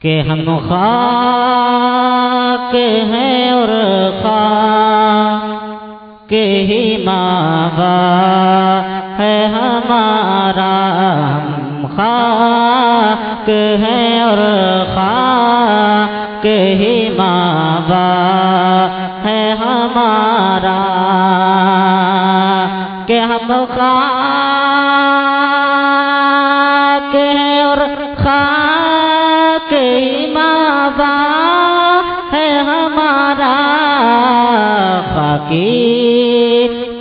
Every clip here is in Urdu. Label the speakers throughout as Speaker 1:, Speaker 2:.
Speaker 1: کہ ہم خاک ہیں اور خاک ہی ماوا ہے ہمارا، ہم خاک ہیں اور خاک ہی ماوا ہے ہمارا، کہ ہم خاک ہیں اور خاک ہی ماوا ہے ہمارا، خاکی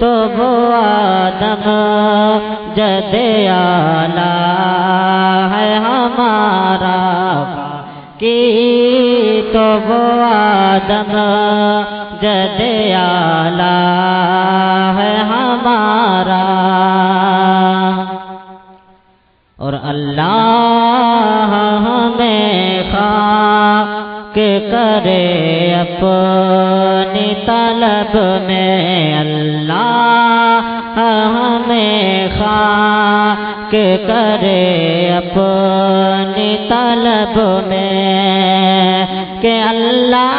Speaker 1: تو وہ آدم جد اعلیٰ ہے ہمارا، خاکی تو وہ آدم جد اعلیٰ ہے ہمارا۔ اور اللہ ہمیں خاک کرے اپنی طلب میں، اللہ ہمیں خاک کرے اپنی طلب میں، کہ اللہ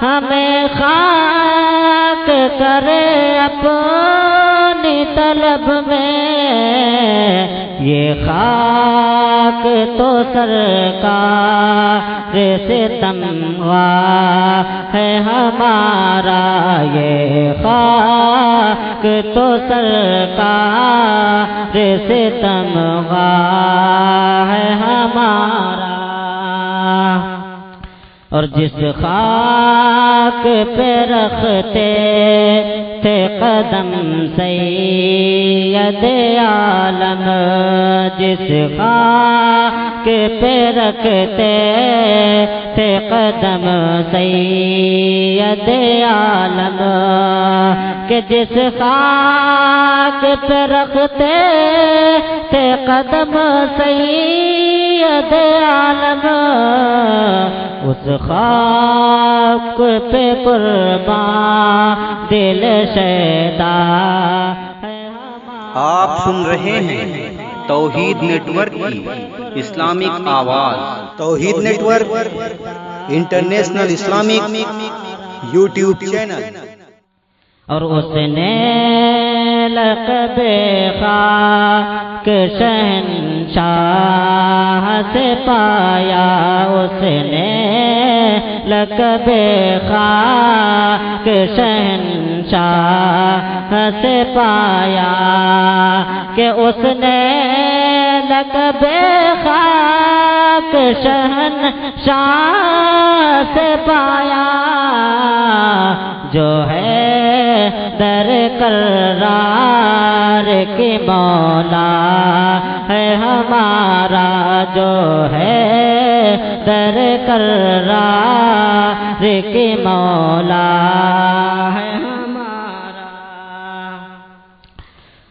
Speaker 1: ہمیں خاک کرے اپنی طلب میں، یہ خاک تو سرکار ستمگار ہے ہمارا، یہ خاک تو سرکار ستمگار ہے ہمارا۔ اور جس خاک پہ رکھتے تھے قدم سید عالم، جس خاک پہ رکھتے تھے قدم سید عالم، کہ جس خاک پہ رکھتے تھے قدم سید عالم، اس خاک پہ قربان دل شیدا ہے ہمارا۔
Speaker 2: آپ سن رہے ہیں توحید نیٹ ورک کی اسلامک آواز، Tauheed network international Islamic YouTube channel.
Speaker 1: اور اس نے لقب خاک شہنشاہ سے پایا، اس نے لقب خاک شہنشاہ سے پایا، کہ اس نے لقب خاک شہنشاہ سے پایا، جو ہے در کرار کی مولا ہے ہمارا، جو ہے در کرار کی مولا ہے ہمارا۔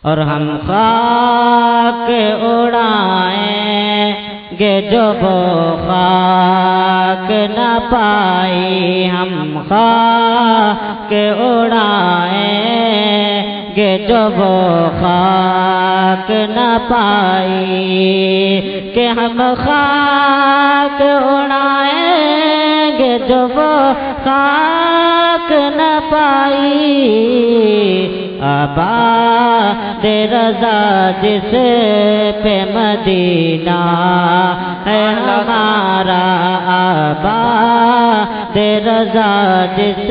Speaker 1: اور ہم خاک اڑائیں گے جو وہ خاک نہ پائی، ہم خاک اڑائیں گے جو وہ خاک نہ پائی، کہ ہم خاک اڑائیں گے جو وہ خاک نہ پائی، آباد رضا جس پہ مدینہ ہے ہمارا، آباد رضا جس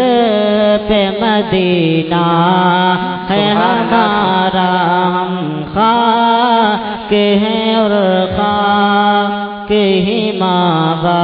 Speaker 1: پہ مدینہ ہے ہمارا، ہم خاک ہیں اور خاک ہی ماوا